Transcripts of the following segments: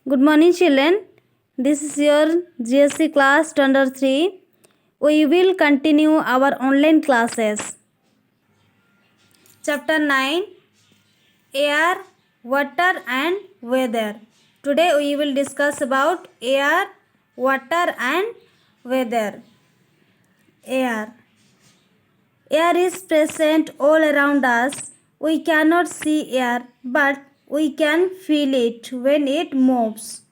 Good morning, children. This is your GSC class standard 3. We will continue our online classes. Chapter 9, Air, Water and Weather. Today we will discuss about air, water and weather. Air. Air is present all around us. We cannot see air, but we can feel it when it moves.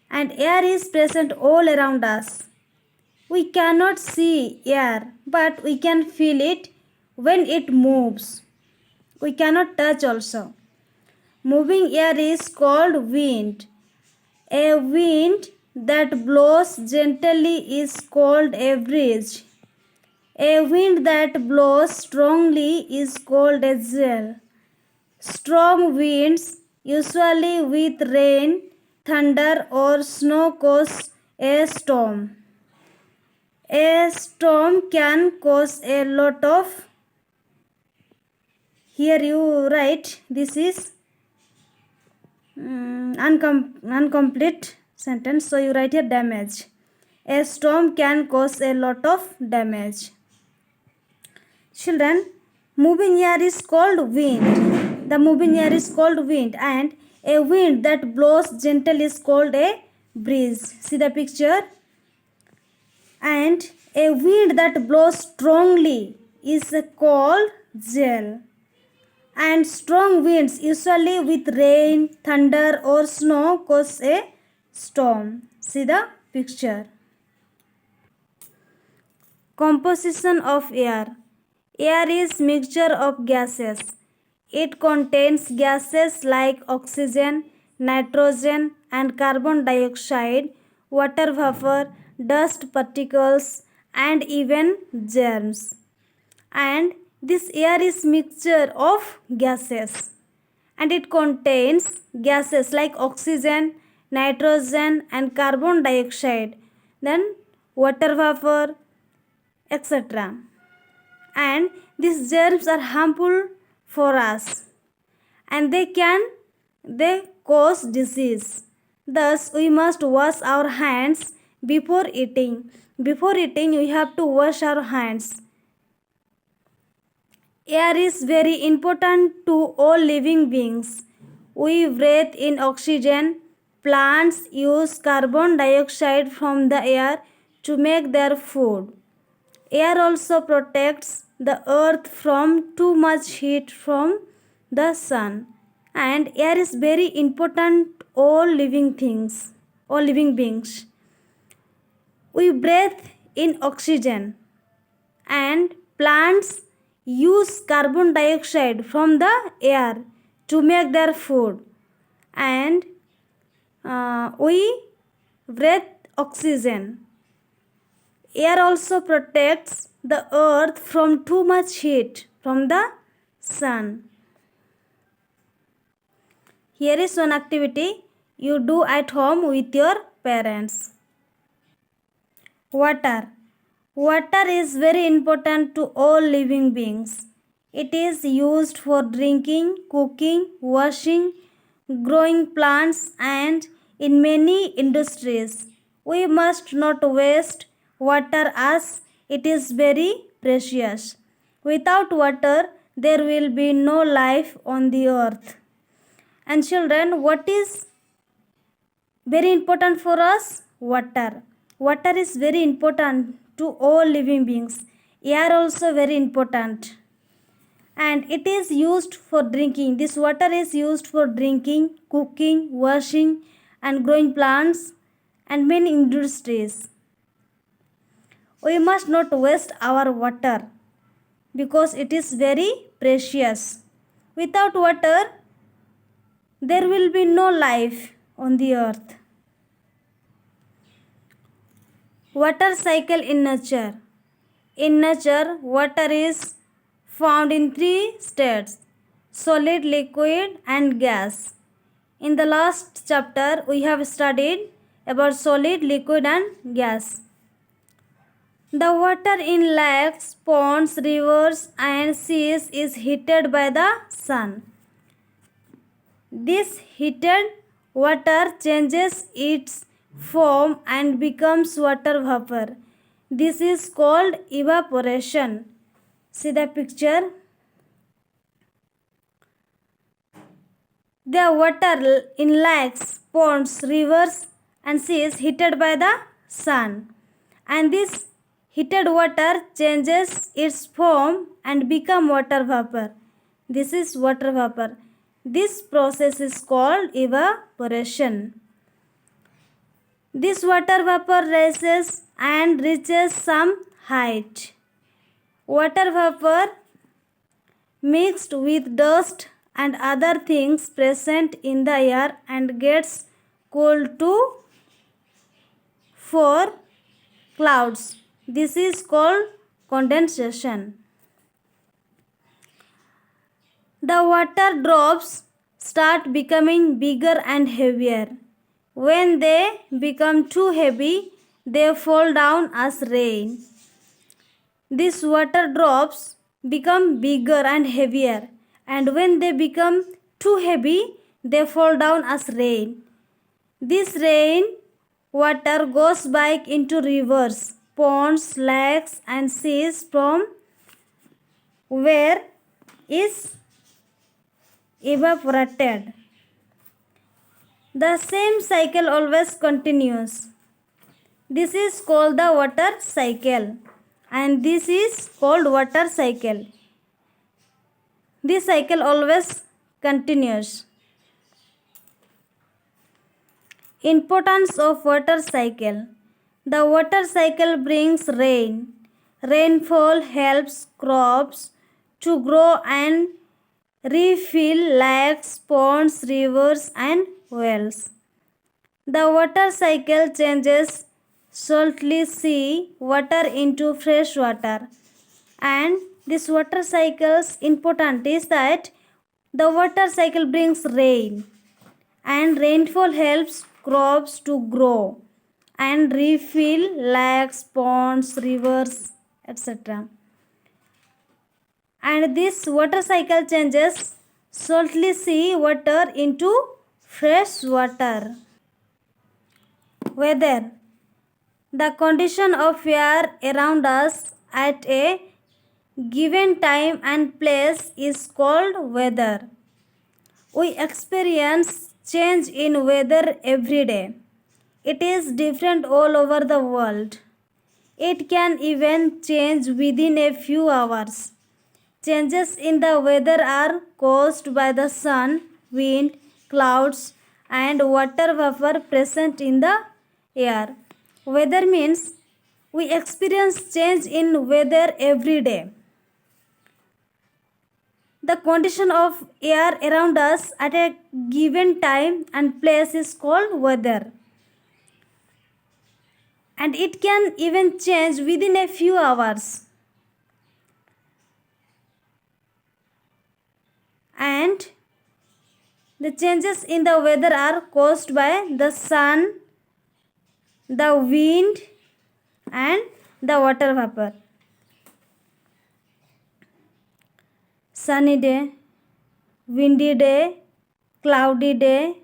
And air is present all around us. We cannot see air, but we can feel it when it moves. We cannot touch also. Moving air is called wind. A wind that blows gently is called a breeze. A wind that blows strongly is called a gale. Strong winds, usually with rain, thunder or snow, cause a storm. A storm can cause a lot of, here you write, this is incomplete sentence, so you write here damage. A storm can cause a lot of damage. Children, moving air is called wind. The moving air is called wind, and a wind that blows gently is called a breeze. See the picture? And a wind that blows strongly is called gale. And strong winds, usually with rain, thunder or snow, cause a storm. See the picture. Composition of air. Air is mixture of gases. It contains gases like oxygen, nitrogen and carbon dioxide, water vapor, dust particles and even germs. And this air is mixture of gases, and it contains gases like oxygen, nitrogen and carbon dioxide, then water vapor, etc. And these germs are harmful for us, and they cause disease. Thus we must wash our hands before eating. Before eating we have to wash our hands. Air is very important to all living beings. We breathe in oxygen. Plants use carbon dioxide from the air to make their food. Air also protects the earth from too much heat from the sun. And air is very important to all living things, all living beings. We breathe in oxygen, and plants use carbon dioxide from the air to make their food, and we breathe oxygen. Air also protects the earth from too much heat from the sun. Here is one activity you do at home with your parents. Water. Water is very important to all living beings. It is used for drinking, cooking, washing, growing plants and in many industries. We must not waste water as it is very precious. Without water, there will be no life on the earth. And children, what is very important for us? Water. Water is very important to all living beings. Air also very important. And it is used for drinking. This water is used for drinking, cooking, washing and growing plants and many industries. We must not waste our water because it is very precious. Without water, there will be no life on the earth. Water cycle in nature. In nature, water is found in 3 states: solid, liquid and gas. In the last chapter, we have studied about solid, liquid and gas. The water in lakes, ponds, rivers and seas is heated by the sun. This heated water changes its form and becomes water vapor. This is called evaporation. See the picture. The water in lakes, ponds, rivers and seas heated by the sun, and this heated water changes its form and become water vapor. This is water vapor. This process is called evaporation. This water vapor rises and reaches some height. Water vapor mixed with dust and other things present in the air and gets cooled to form clouds. This is called condensation. The water drops start becoming bigger and heavier. When they become too heavy, they fall down as rain. These water drops become bigger and heavier, and when they become too heavy, they fall down as rain. This rain water goes back into rivers, ponds, lakes, and seas from where is evaporated. The same cycle always continues. This is called the water cycle, and this is called water cycle. This cycle always continues. Importance of water cycle. The water cycle brings rain. Rainfall helps crops to grow and refill lakes, ponds, rivers and wells. The water cycle changes salty sea water into fresh water, and this water cycle's important is that the water cycle brings rain, and rainfall helps crops to grow and refill lakes, ponds, rivers, etc. And this water cycle changes salty sea water into fresh water. Weather. The condition of air around us at a given time and place is called weather. We experience change in weather every day. It is different all over the world. It can even change within a few hours. Changes in the weather are caused by the sun, wind, clouds, and water vapor present in the air. Weather means we experience change in weather every day. The condition of air around us at a given time and place is called weather. And it can even change within a few hours. And the changes in the weather are caused by the sun, the wind and the water vapor. Sunny day, windy day, cloudy day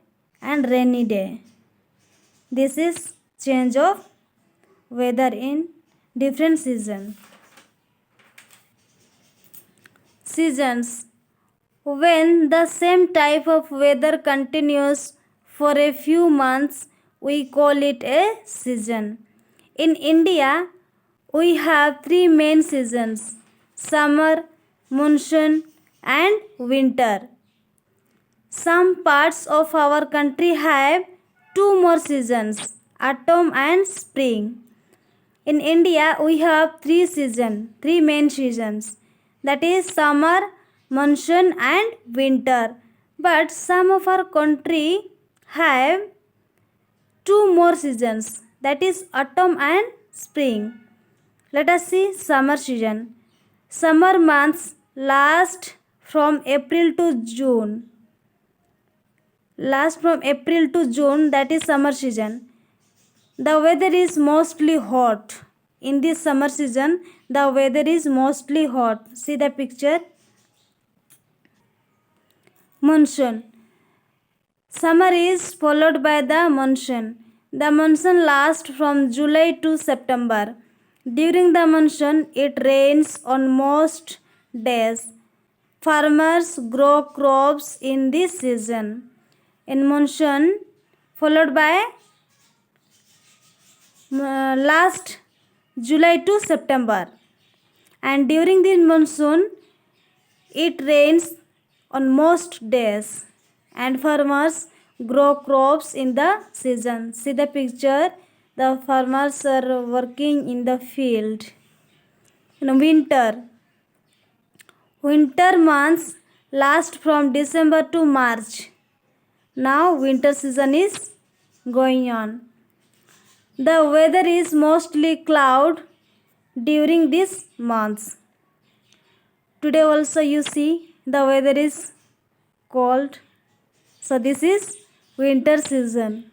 and rainy day. This is change of weather in different seasons. Seasons. When the same type of weather continues for a few months, we call it a season. In India, we have three main seasons: summer, monsoon and winter. Some parts of our country have two more seasons, autumn and spring. In India, we have three main seasons, that is summer, monsoon and winter. But some of our country have two more seasons, that is autumn and spring. Let us see summer season. Summer months last from April to June. That is summer season. The weather is mostly hot. In this summer season, the weather is mostly hot. See the picture. Monsoon. Summer is followed by the monsoon. The monsoon lasts from July to September. During the monsoon, it rains on most days. Farmers grow crops in this season. In monsoon, followed by last July to September, and during the monsoon it rains on most days and farmers grow crops in the season. See the picture, the farmers are working in the field. Winter months last from December to March. Now winter season is going on. The weather is mostly cloud during these months. Today also you see the weather is cold. So this is winter season.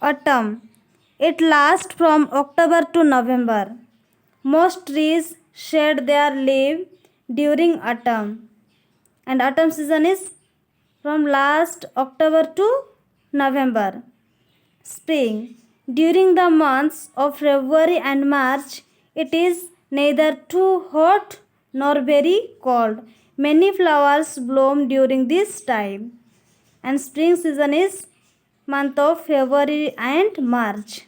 Autumn. It lasts from October to November. Most trees shed their leaves during autumn. And autumn season is from last October to November. Spring. During the months of February and March, it is neither too hot nor very cold. Many flowers bloom during this time. And spring season is month of February and March.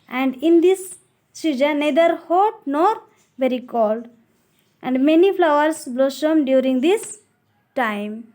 And in this season, neither hot nor very cold. And many flowers blossom during this time.